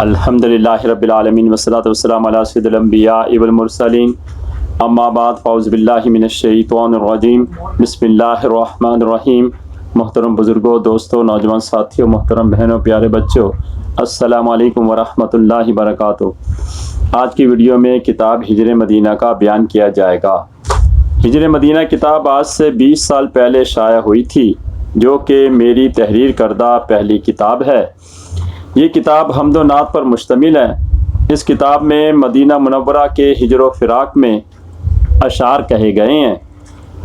الحمدللہ رب العالمین والصلاۃ والسلام علی سید الانبیاء والمرسلین اما بعد فاعوذ باللہ من الشیطان الرجیم بسم اللہ الرحمن الرحیم۔ محترم بزرگوں، دوستوں، نوجوان ساتھیوں، محترم بہنوں، پیارے بچوں، السلام علیکم ورحمۃ اللہ وبرکاتہ۔ آج کی ویڈیو میں کتاب ہجر مدینہ کا بیان کیا جائے گا۔ ہجر مدینہ کتاب آج سے 20 سال پہلے شائع ہوئی تھی، جو کہ میری تحریر کردہ پہلی کتاب ہے۔ یہ کتاب حمد و نعت پر مشتمل ہے۔ اس کتاب میں مدینہ منورہ کے ہجر و فراق میں اشعار کہے گئے ہیں،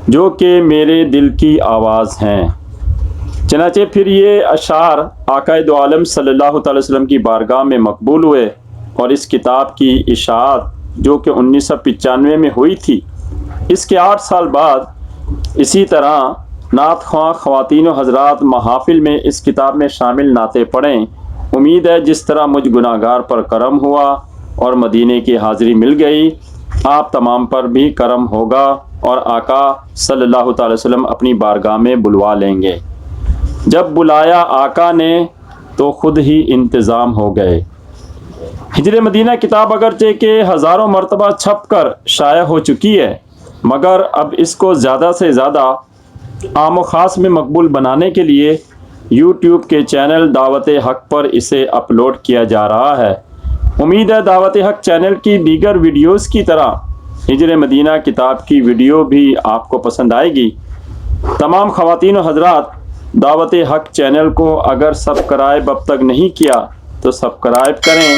جو کہ میرے دل کی آواز ہیں۔ چنانچہ پھر یہ اشعار آقا دو عالم صلی اللہ تعالی وسلم کی بارگاہ میں مقبول ہوئے، اور اس کتاب کی اشاعت جو کہ 1995 میں ہوئی تھی، اس کے 8 سال بعد اسی طرح نعت خواں خواتین و حضرات محافل میں اس کتاب میں شامل نعتیں پڑھیں۔ امید ہے جس طرح مجھ گناہگار پر کرم ہوا اور مدینے کی حاضری مل گئی، آپ تمام پر بھی کرم ہوگا اور آقا صلی اللہ تعالی وسلم اپنی بارگاہ میں بلوا لیں گے۔ جب بلایا آقا نے تو خود ہی انتظام ہو گئے۔ ہجر مدینہ کتاب اگرچہ کہ ہزاروں مرتبہ چھپ کر شائع ہو چکی ہے، مگر اب اس کو زیادہ سے زیادہ عام و خاص میں مقبول بنانے کے لیے یوٹیوب کے چینل دعوت حق پر اسے اپلوڈ کیا جا رہا ہے۔ امید ہے دعوت حق چینل کی دیگر ویڈیوز کی طرح ہجر مدینہ کتاب کی ویڈیو بھی آپ کو پسند آئے گی۔ تمام خواتین و حضرات، دعوت حق چینل کو اگر سبسکرائب اب تک نہیں کیا تو سبسکرائب کریں،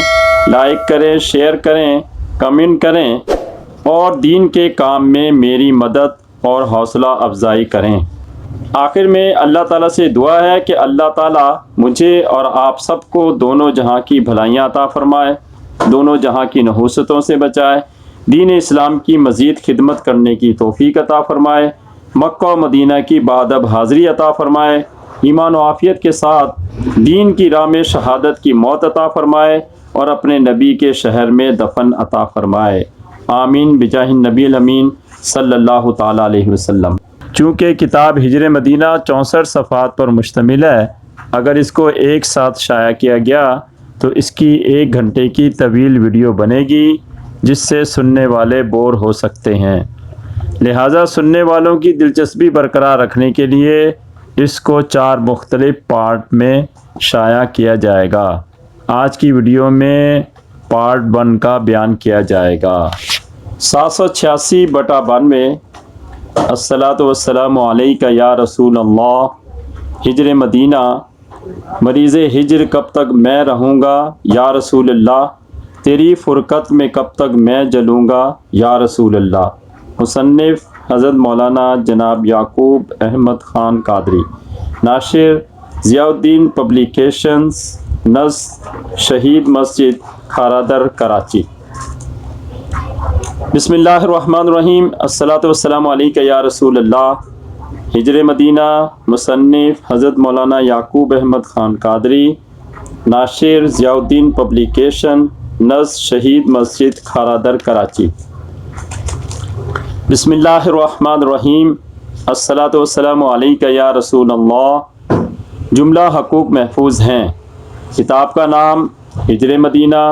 لائک کریں، شیئر کریں، کمنٹ کریں اور دین کے کام میں میری مدد اور حوصلہ افزائی کریں۔ آخر میں اللہ تعالیٰ سے دعا ہے کہ اللہ تعالیٰ مجھے اور آپ سب کو دونوں جہاں کی بھلائیاں عطا فرمائے، دونوں جہاں کی نحوستوں سے بچائے، دین اسلام کی مزید خدمت کرنے کی توفیق عطا فرمائے، مکہ و مدینہ کی بادب حاضری عطا فرمائے، ایمان و عافیت کے ساتھ دین کی راہ میں شہادت کی موت عطا فرمائے اور اپنے نبی کے شہر میں دفن عطا فرمائے۔ آمین بجاہ النبی الامین صلی اللہ تعالیٰ علیہ وسلم۔ چونکہ کتاب ہجر مدینہ 64 صفحات پر مشتمل ہے، اگر اس کو ایک ساتھ شائع کیا گیا تو اس کی 1 گھنٹے کی طویل ویڈیو بنے گی، جس سے سننے والے بور ہو سکتے ہیں۔ لہٰذا سننے والوں کی دلچسپی برقرار رکھنے کے لیے اس کو 4 مختلف پارٹ میں شائع کیا جائے گا۔ آج کی ویڈیو میں پارٹ 1 کا بیان کیا جائے گا۔ 786/92 الصلاۃ والسلام علیکہ یا رسول اللہ۔ ہجر مدینہ، مریض ہجر کب تک میں رہوں گا یا رسول اللہ، تیری فرقت میں کب تک میں جلوں گا یا رسول اللہ۔ مصنف حضرت مولانا جناب یعقوب احمد خان قادری، ناشر ضیاء الدین پبلیکیشنز، نصب شہید مسجد کھارادر کراچی۔ بسم اللہ الرحمن الرحیم۔ الصلاۃ والسلام علیکہ یا رسول اللہ۔ ہجر مدینہ، مصنف حضرت مولانا یعقوب احمد خان قادری، ناشر ضیاء الدین پبلیکیشن، نصب شہید مسجد کھارادر کراچی۔ بسم اللہ الرحمن الرحیم۔ الصلاۃ والسلام علیکہ یا رسول اللہ۔ جملہ حقوق محفوظ ہیں۔ کتاب کا نام ہجر مدینہ،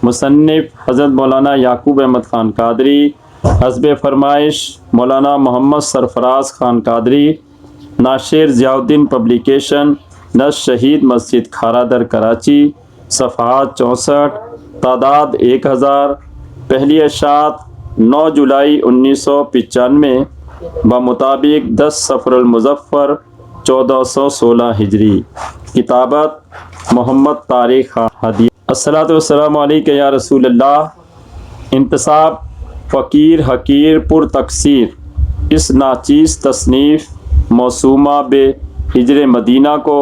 مصنف حضرت مولانا یعقوب احمد خان قادری، حسب فرمائش مولانا محمد سرفراز خان قادری، ناشر ضیاء الدین پبلیکیشن، نصب شہید مسجد کھارادر کراچی۔ صفحات 64، تعداد 1000۔ پہلی اشاعت 9 جولائی 1995 بمطابق 10 صفر المظفر 1416 ہجری۔ کتابت محمد طارق ہدیہ۔ الصلاۃ والسلام علیکہ یا رسول اللہ۔ انتصاب فقیر حقیر پر تقصیر اس ناچیز تصنیف موسومہ بے ہجر مدینہ کو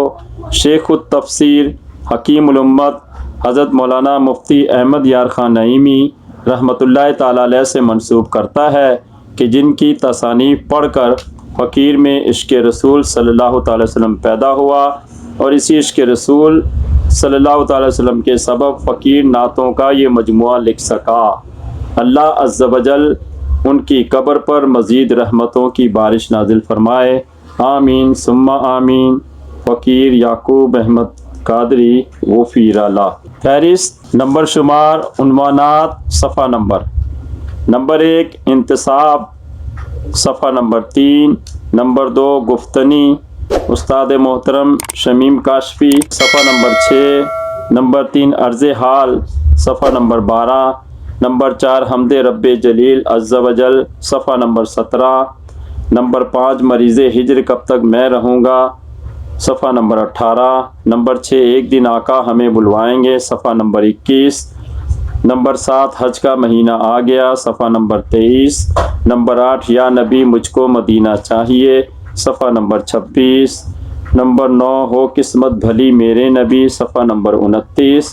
شیخ التفسیر حکیم الامت حضرت مولانا مفتی احمد یار خان نعیمی رحمۃ اللہ تعالی علیہ سے منسوب کرتا ہے کہ جن کی تصانیف پڑھ کر فقیر میں عشق رسول صلی اللہ تعالی وسلم پیدا ہوا، اور اسی عشق رسول صلی اللہ تعالی وسلم کے سبب فقیر نعتوں کا یہ مجموعہ لکھ سکا۔ اللہ عز و جل ان کی قبر پر مزید رحمتوں کی بارش نازل فرمائے۔ آمین ثم آمین۔ فقیر یعقوب احمد القادری غفیر له۔ فہرست نمبر شمار عنوانات صفحہ نمبر 1 انتصاب صفحہ نمبر 3، نمبر 2 گفتنی استاد محترم شمیم کاشفی صفحہ نمبر 6، نمبر 3 عرض حال صفحہ نمبر 12، نمبر 4 حمد رب جلیل عز و جل صفحہ نمبر 17، نمبر 5 مریض ہجر کب تک میں رہوں گا صفحہ نمبر 18، نمبر 6 ایک دن آقا ہمیں بلوائیں گے صفحہ نمبر 21، نمبر 7 حج کا مہینہ آ گیا صفحہ نمبر 23، نمبر 8 یا نبی مجھ کو مدینہ چاہیے صفحہ نمبر 26، نمبر 9 ہو قسمت بھلی میرے نبی صفحہ نمبر 29،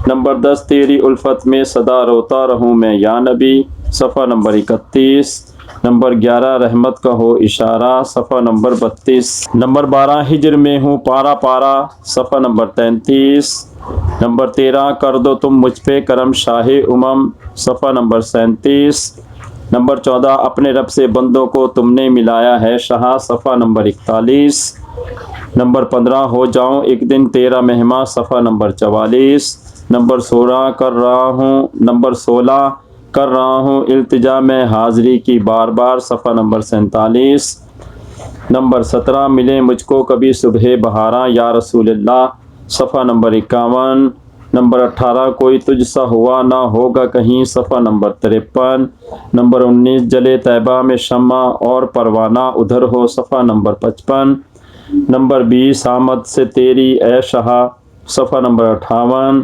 نمبر 10 تیری الفت میں صدا روتا رہوں میں یا نبی صفحہ نمبر 31، نمبر 11 رحمت کا ہو اشارہ صفحہ نمبر 32، نمبر 12 ہجر میں ہوں پارا پارا صفحہ نمبر 33، نمبر 13 کر دو تم مجھ پہ کرم شاہ صفحہ نمبر 37، نمبر 14 اپنے رب سے بندوں کو تم نے ملایا ہے شہا صفحہ نمبر 41، نمبر 15 ہو جاؤں ایک دن تیرا مہماں صفحہ نمبر 44، نمبر 16 کر رہا ہوں التجا میں حاضری کی بار بار صفحہ نمبر 47، نمبر 17 ملے مجھ کو کبھی صبح بہاراں یا رسول اللہ صفحہ نمبر 51، نمبر 18 کوئی تجھ سا ہوا نہ ہوگا کہیں صفحہ نمبر 53، نمبر 19 جلے طیبہ میں شمع اور پروانہ ادھر ہو صفحہ نمبر 55، نمبر 20 آمد سے تیری اے شہا صفحہ نمبر 58،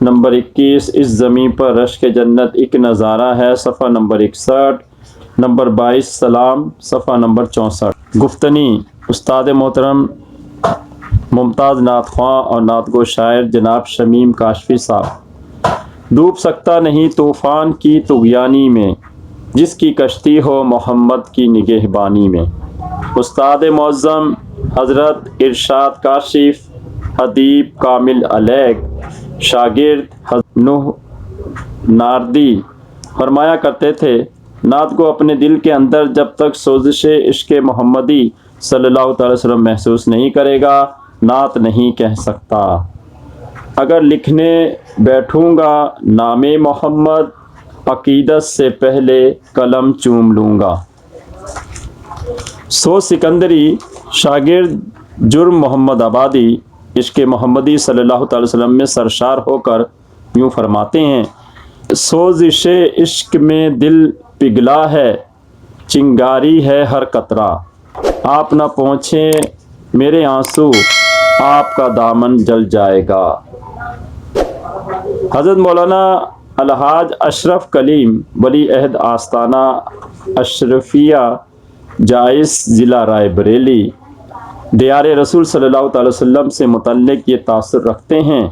نمبر 21 اس زمین پر رشک جنت ایک نظارہ ہے صفحہ نمبر 61، نمبر 22 سلام صفحہ نمبر 64۔ گفتنی استاد محترم ممتاز نعت خواں اور نعت گو شاعر جناب شمیم کاشفی صاحب۔ ڈوب سکتا نہیں طوفان کی طغیانی میں جس کی کشتی ہو محمد کی نگہبانی میں۔ استاد معظم حضرت ارشاد کاشف ادیب کامل علیگ شاگرد حضرت نوح ناردی فرمایا کرتے تھے نعت کو اپنے دل کے اندر جب تک سوزش عشق محمدی صلی اللہ تعالی وسلم محسوس نہیں کرے گا نعت نہیں کہہ سکتا۔ اگر لکھنے بیٹھوں گا نام محمد عقیدت سے پہلے قلم چوم لوں گا۔ سو سکندری شاگرد جرم محمد آبادی عشق محمدی صلی اللہ تعالی وسلم میں سرشار ہو کر یوں فرماتے ہیں، سوزش عشق میں دل پگھلا ہے چنگاری ہے ہر قطرہ، آپ نہ پہنچیں میرے آنسو آپ کا دامن جل جائے گا۔ حضرت مولانا الحاج اشرف کلیم ولی عہد آستانہ اشرفیہ جائز ضلع رائے بریلی دیار رسول صلی اللہ تعالی وسلم سے متعلق یہ تاثر رکھتے ہیں،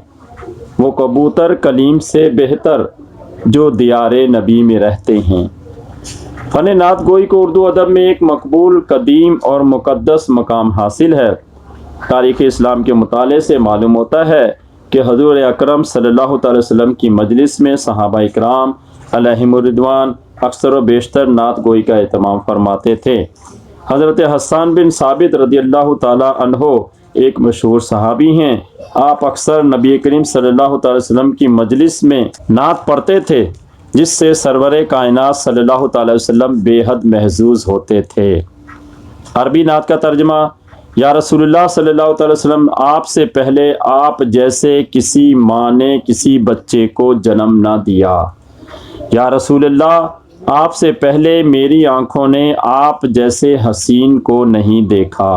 وہ کبوتر کلیم سے بہتر جو دیار نبی میں رہتے ہیں۔ فن نعت گوئی کو اردو ادب میں ایک مقبول قدیم اور مقدس مقام حاصل ہے۔ تاریخ اسلام کے مطالعے سے معلوم ہوتا ہے کہ حضور اکرم صلی اللہ تعالی وسلم کی مجلس میں صحابہ اکرام علیہم الرضوان اکثر و بیشتر نعت گوئی کا اہتمام فرماتے تھے۔ حضرت حسان بن ثابت رضی اللہ تعالی عنہ ایک مشہور صحابی ہیں، آپ اکثر نبی کریم صلی اللہ تعالی وسلم کی مجلس میں نعت پڑھتے تھے جس سے سرور کائنات صلی اللہ تعالی وسلم بے حد محظوظ ہوتے تھے۔ عربی نعت کا ترجمہ، یا رسول اللہ صلی اللہ تعالی وسلم آپ سے پہلے آپ جیسے کسی ماں نے کسی بچے کو جنم نہ دیا۔ یا رسول اللہ آپ سے پہلے میری آنکھوں نے آپ جیسے حسین کو نہیں دیکھا۔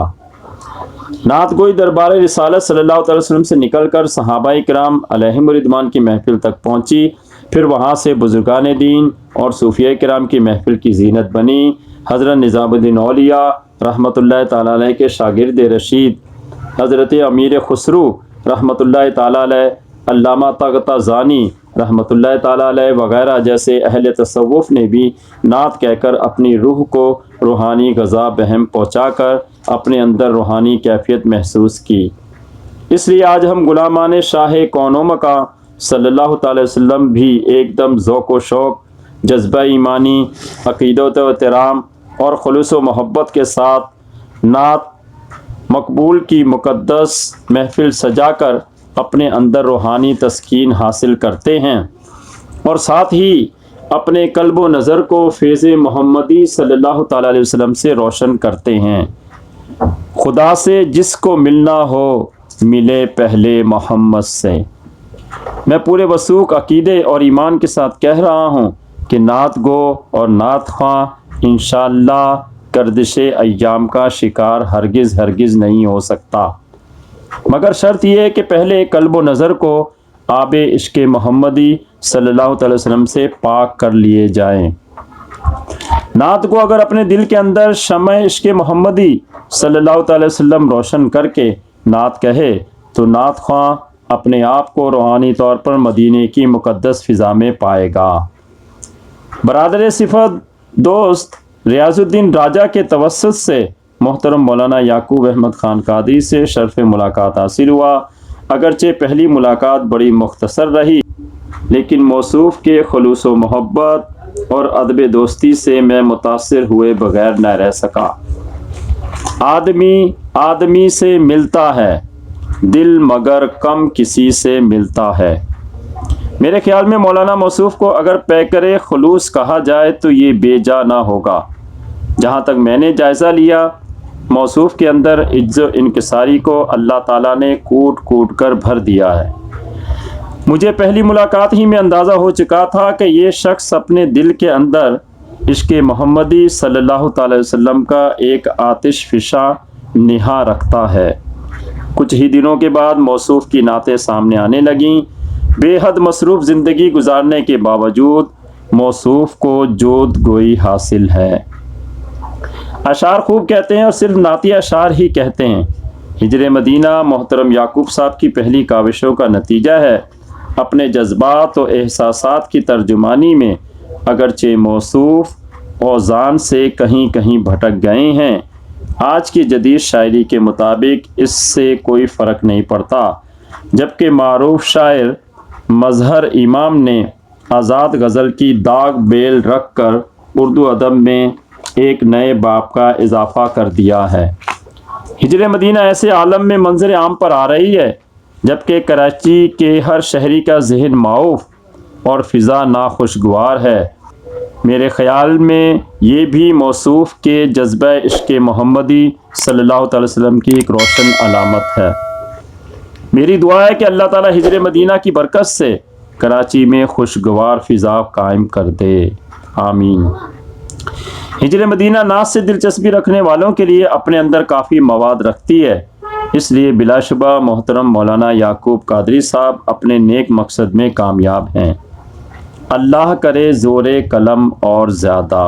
نعت گوئی دربار رسالت صلی اللہ تعالی وسلم سے نکل کر صحابہ کرام علیہم الرضوان کی محفل تک پہنچی، پھر وہاں سے بزرگان دین اور صوفیہ کرام کی محفل کی زینت بنی۔ حضرت نظام الدین اولیاء رحمۃ اللہ تعالی علیہ کے شاگرد رشید حضرت امیر خسرو رحمۃ اللہ تعالی علیہ، علامہ طغطازانی رحمۃ اللہ تعالی علیہ وغیرہ جیسے اہل تصوف نے بھی نعت کہہ کر اپنی روح کو روحانی غذا بہم پہنچا کر اپنے اندر روحانی کیفیت محسوس کی۔ اس لیے آج ہم غلامان شاہ کون و مکان صلی اللہ تعالی وسلم بھی ایک دم ذوق و شوق، جذبہ ایمانی، عقیدت و احترام اور خلوص و محبت کے ساتھ نعت مقبول کی مقدس محفل سجا کر اپنے اندر روحانی تسکین حاصل کرتے ہیں اور ساتھ ہی اپنے قلب و نظر کو فیض محمدی صلی اللہ تعالیٰ علیہ وسلم سے روشن کرتے ہیں۔ خدا سے جس کو ملنا ہو ملے پہلے محمد سے۔ میں پورے وثوق عقیدے اور ایمان کے ساتھ کہہ رہا ہوں کہ نعت گو اور نعت خواں انشاءاللہ گردش ایام کا شکار ہرگز نہیں ہو سکتا، مگر شرط یہ ہے کہ پہلے قلب و نظر کو آب عشق محمدی صلی اللہ تعالی وسلم سے پاک کر لیے جائیں۔ نعت کو اگر اپنے دل کے اندر شمع عشق محمدی صلی اللہ تعالی وسلم روشن کر کے نعت کہے تو نعت خواں اپنے آپ کو روحانی طور پر مدینے کی مقدس فضا میں پائے گا۔ برادر صفت دوست ریاض الدین راجہ کے توسط سے محترم مولانا یعقوب احمد خان قادری سے شرف ملاقات حاصل ہوا۔ اگرچہ پہلی ملاقات بڑی مختصر رہی، لیکن موصوف کے خلوص و محبت اور ادب دوستی سے میں متاثر ہوئے بغیر نہ رہ سکا۔ آدمی سے ملتا ہے دل مگر کم کسی سے ملتا ہے۔ میرے خیال میں مولانا موصوف کو اگر پیکر خلوص کہا جائے تو یہ بے جا نہ ہوگا۔ جہاں تک میں نے جائزہ لیا، موصوف کے اندر عجز و انکساری کو اللہ تعالیٰ نے کوٹ کوٹ کر بھر دیا ہے۔ مجھے پہلی ملاقات ہی میں اندازہ ہو چکا تھا کہ یہ شخص اپنے دل کے اندر عشق محمدی صلی اللہ تعالی وسلم کا ایک آتش فشاں نہا رکھتا ہے۔ کچھ ہی دنوں کے بعد موصوف کی نعتیں سامنے آنے لگیں۔ بے حد مصروف زندگی گزارنے کے باوجود موصوف کو جود گوئی حاصل ہے۔ اشعار خوب کہتے ہیں اور صرف نعتی اشعار ہی کہتے ہیں۔ ہجر مدینہ محترم یعقوب صاحب کی پہلی کاوشوں کا نتیجہ ہے۔ اپنے جذبات و احساسات کی ترجمانی میں اگرچہ موصوف اوزان سے کہیں بھٹک گئے ہیں، آج کی جدید شاعری کے مطابق اس سے کوئی فرق نہیں پڑتا، جبکہ معروف شاعر مظہر امام نے آزاد غزل کی داغ بیل رکھ کر اردو ادب میں ایک نئے باب کا اضافہ کر دیا ہے۔ ہجر مدینہ ایسے عالم میں منظر عام پر آ رہی ہے جبکہ کراچی کے ہر شہری کا ذہن معوف اور فضا ناخوشگوار ہے۔ میرے خیال میں یہ بھی موصوف کے جذبہ عشق محمدی صلی اللہ تعالی وسلم کی ایک روشن علامت ہے۔ میری دعا ہے کہ اللہ تعالی ہجر مدینہ کی برکت سے کراچی میں خوشگوار فضا قائم کر دے، آمین۔ ہجر مدینہ نعت سے دلچسپی رکھنے والوں کے لیے اپنے اندر کافی مواد رکھتی ہے، اس لیے بلا شبہ محترم مولانا یعقوب قادری صاحب اپنے نیک مقصد میں کامیاب ہیں۔ اللہ کرے زور قلم اور زیادہ۔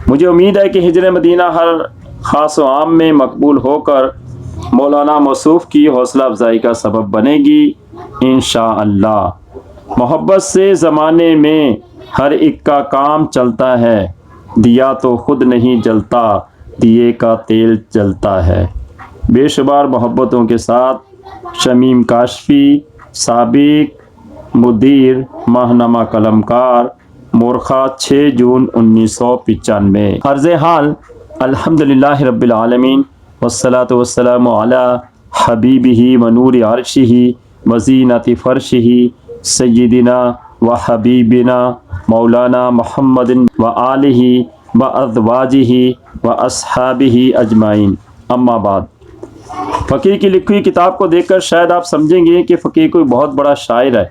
مجھے امید ہے کہ ہجر مدینہ ہر خاص و عام میں مقبول ہو کر مولانا موصوف کی حوصلہ افزائی کا سبب بنے گی، انشاءاللہ۔ محبت سے زمانے میں ہر ایک کا کام چلتا ہے، دیا تو خود نہیں جلتا، دیے کا تیل جلتا ہے۔ بے شمار محبتوں کے ساتھ شمیم کاشفی، سابق مدیر ماہنامہ قلمکار، مورخہ 6 جون 1995۔ عرض حال الحمدللہ رب العالمین والصلاة والسلام علی حبیبہ ونور عرشہ وزینۃ فرشہ سیدنا و حبیبنا مولانا محمد و آلہ و ازواجہ و اصحابہ اجمعین، اما بعد۔ فقیر کی لکھی ہوئی کتاب کو دیکھ کر شاید آپ سمجھیں گے کہ فقیر کوئی بہت بڑا شاعر ہے،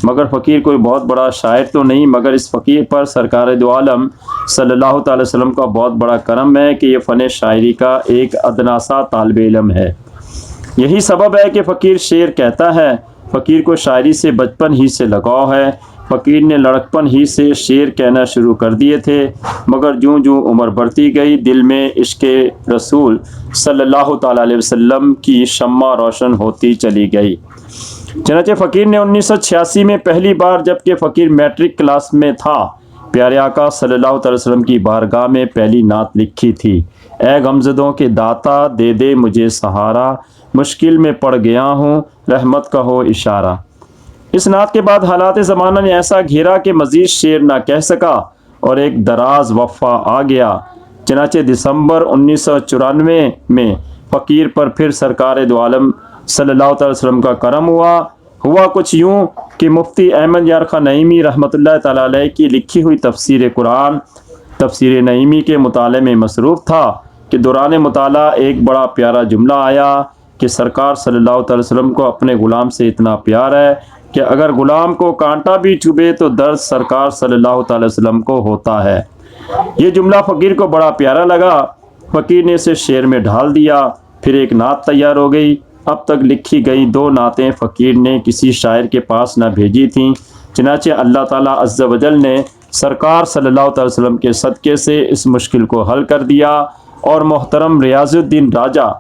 مگر فقیر کوئی بہت بڑا شاعر تو نہیں، مگر اس فقیر پر سرکار دو عالم صلی اللہ تعالی وسلم کا بہت بڑا کرم ہے کہ یہ فن شاعری کا ایک ادنا سا طالب علم ہے۔ یہی سبب ہے کہ فقیر شعر کہتا ہے۔ فقیر کو شاعری سے بچپن ہی سے لگاؤ ہے۔ فقیر نے لڑکپن ہی سے شعر کہنا شروع کر دیے تھے، مگر جوں عمر بڑھتی گئی دل میں عشق رسول صلی اللہ تعالی علیہ وسلم کی شمع روشن ہوتی چلی گئی۔ چنانچہ فقیر نے 1986 میں پہلی بار جبکہ فقیر میٹرک کلاس میں تھا، پیارے آقا صلی اللہ تعالی وسلم کی بارگاہ میں پہلی نعت لکھی تھی، اے غمزدوں کے داتا دے دے مجھے سہارا، مشکل میں پڑ گیا ہوں رحمت کا ہو اشارہ۔ اس نعت کے بعد حالات زمانہ نے ایسا گھیرا کہ مزید شعر نہ کہہ سکا اور ایک دراز وقفہ آ گیا۔ چنانچہ دسمبر 1994 میں فقیر پر پھر سرکار دو عالم صلی اللہ علیہ وسلم کا کرم ہوا کچھ یوں کہ مفتی احمد یار خان نعیمی رحمۃ اللہ تعالیٰ علیہ کی لکھی ہوئی تفسیر قرآن تفسیر نعیمی کے مطالعے میں مصروف تھا کہ دوران مطالعہ ایک بڑا پیارا جملہ آیا کہ سرکار صلی اللہ علیہ وسلم کو اپنے غلام سے اتنا پیار ہے کہ اگر غلام کو کانٹا بھی چبھے تو درد سرکار صلی اللہ علیہ وسلم کو ہوتا ہے۔ یہ جملہ فقیر کو بڑا پیارا لگا، فقیر نے اسے شعر میں ڈھال دیا، پھر ایک نعت تیار ہو گئی۔ اب تک لکھی گئی 2 نعتیں فقیر نے کسی شاعر کے پاس نہ بھیجی تھیں، چنانچہ اللہ تعالیٰ عز و جل نے سرکار صلی اللہ علیہ وسلم کے صدقے سے اس مشکل کو حل کر دیا، اور محترم ریاض الدین راجہ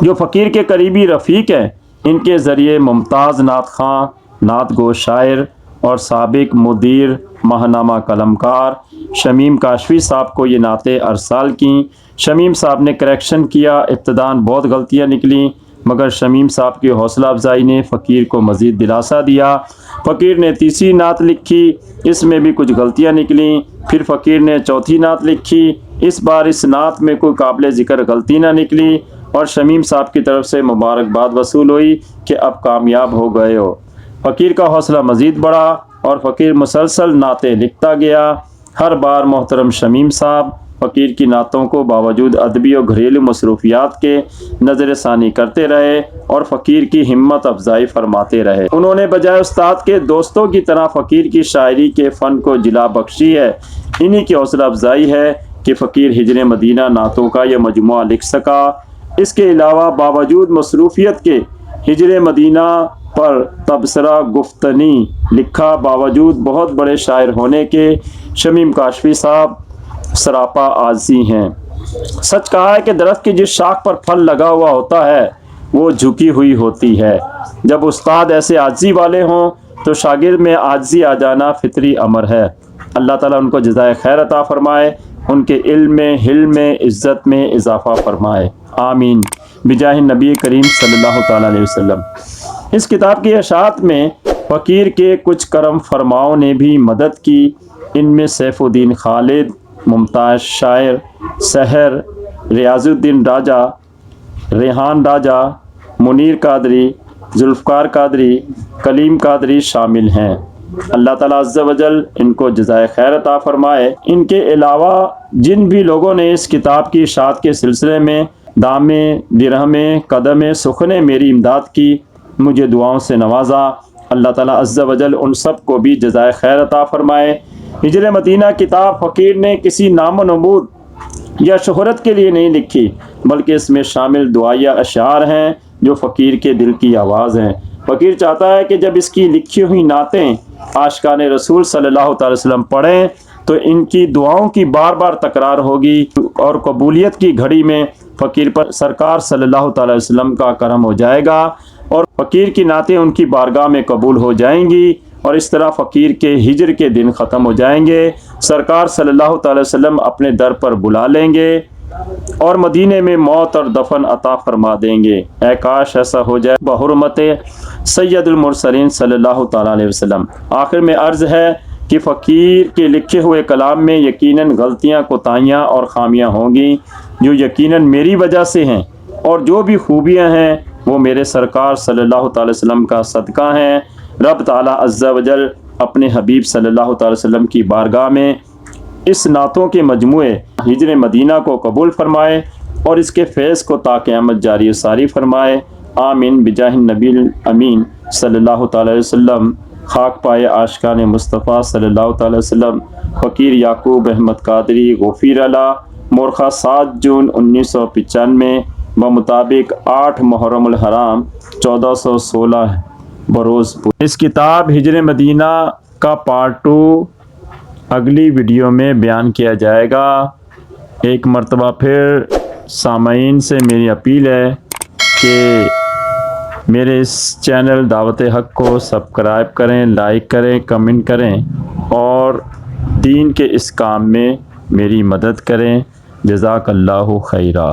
جو فقیر کے قریبی رفیق ہیں، ان کے ذریعے ممتاز نعت خواں، نعت گو شاعر اور سابق مدیر ماہنامہ قلمکار شمیم کاشفی صاحب کو یہ نعتیں ارسال کیں۔ شمیم صاحب نے کریکشن کیا، ابتداً بہت غلطیاں نکلیں، مگر شمیم صاحب کی حوصلہ افزائی نے فقیر کو مزید دلاسا دیا۔ فقیر نے تیسری نعت لکھی، اس میں بھی کچھ غلطیاں نکلیں، پھر فقیر نے چوتھی نعت لکھی، اس بار اس نعت میں کوئی قابل ذکر غلطی نہ نکلی، اور شمیم صاحب کی طرف سے مبارکباد وصول ہوئی کہ اب کامیاب ہو گئے ہو۔ فقیر کا حوصلہ مزید بڑھا اور فقیر مسلسل نعتیں لکھتا گیا۔ ہر بار محترم شمیم صاحب فقیر کی نعتوں کو باوجود ادبی اور گھریلو مصروفیات کے نظر ثانی کرتے رہے اور فقیر کی ہمت افزائی فرماتے رہے۔ انہوں نے بجائے استاد کے دوستوں کی طرح فقیر کی شاعری کے فن کو جلا بخشی ہے۔ انہی کی حوصلہ افزائی ہے کہ فقیر ہجر مدینہ نعتوں کا یہ مجموعہ لکھ سکا۔ اس کے علاوہ باوجود مصروفیت کے ہجر مدینہ پر تبصرہ گفتنی لکھا، باوجود بہت بڑے شاعر ہونے کے شمیم کاشفی صاحب سراپا عاجزی ہیں۔ سچ کہا ہے کہ درخت کی جس شاخ پر پھل لگا ہوا ہوتا ہے وہ جھکی ہوئی ہوتی ہے۔ جب استاد ایسے عاجزی والے ہوں تو شاگرد میں عاجزی آ جانا فطری امر ہے۔ اللہ تعالیٰ ان کو جزائے خیر عطا فرمائے، ان کے علم میں، حلم میں، عزت میں اضافہ فرمائے، آمین بجاہ نبی کریم صلی اللہ تعالیٰ علیہ وسلم۔ اس کتاب کی اشاعت میں فقیر کے کچھ کرم فرماؤں نے بھی مدد کی، ان میں سیف الدین خالد، ممتاز شاعر، سحر، ریاض الدین راجہ، ریحان راجہ، منیر قادری، ذوالفقار قادری، کلیم قادری شامل ہیں۔ اللہ تعالیٰ عز و جل ان کو جزائے خیر عطا فرمائے۔ ان کے علاوہ جن بھی لوگوں نے اس کتاب کی اشاعت کے سلسلے میں دامے، درہمے، قدمے، سخنے میری امداد کی، مجھے دعاؤں سے نوازا، اللہ تعالیٰ عز و جل ان سب کو بھی جزائے خیر عطا فرمائے۔ ہجر مدینہ کتاب فقیر نے کسی نام و نمود یا شہرت کے لیے نہیں لکھی، بلکہ اس میں شامل دعائیہ اشعار ہیں جو فقیر کے دل کی آواز ہیں۔ فقیر چاہتا ہے کہ جب اس کی لکھی ہوئی نعتیں عاشقان رسول صلی اللہ تعالی وسلم پڑھیں تو ان کی دعاؤں کی بار بار تکرار ہوگی اور قبولیت کی گھڑی میں فقیر پر سرکار صلی اللہ تعالی وسلم کا کرم ہو جائے گا اور فقیر کی نعتیں ان کی بارگاہ میں قبول ہو جائیں گی، اور اس طرح فقیر کے ہجر کے دن ختم ہو جائیں گے۔ سرکار صلی اللہ تعالی وسلم اپنے در پر بلا لیں گے اور مدینے میں موت اور دفن عطا فرما دیں گے۔ اے کاش ایسا ہو جائے بحرمت سید المرسلین صلی اللہ تعالی علیہ وسلم۔ آخر میں عرض ہے کہ فقیر کے لکھے ہوئے کلام میں یقیناً غلطیاں، کوتاہیاں اور خامیاں ہوں گی جو یقیناً میری وجہ سے ہیں، اور جو بھی خوبیاں ہیں وہ میرے سرکار صلی اللہ تعالی وسلم کا صدقہ ہیں۔ رب تعالی عز و جل اپنے حبیب صلی اللہ تعالی وسلم کی بارگاہ میں اس نعتوں کے مجموعے ہجر مدینہ کو قبول فرمائے اور اس کے فیض کو تا قیامت جاری و ساری فرمائے، آمین بجاہ النبی الامین صلی اللہ تعالی وسلم۔ خاک پائے عاشقان مصطفیٰ صلی اللہ تعالی وسلم۔ فقیر یعقوب احمد قادری غفیر اللہ، مورخہ 7 جون 1995 بمطابق 8 محرم الحرام 1416 بروز۔ اس کتاب ہجر مدینہ کا پارٹ 2 اگلی ویڈیو میں بیان کیا جائے گا۔ ایک مرتبہ پھر سامعین سے میری اپیل ہے کہ میرے اس چینل دعوت حق کو سبسکرائب کریں، لائک کریں، کمنٹ کریں اور دین کے اس کام میں میری مدد کریں۔ جزاک اللہ خیرہ۔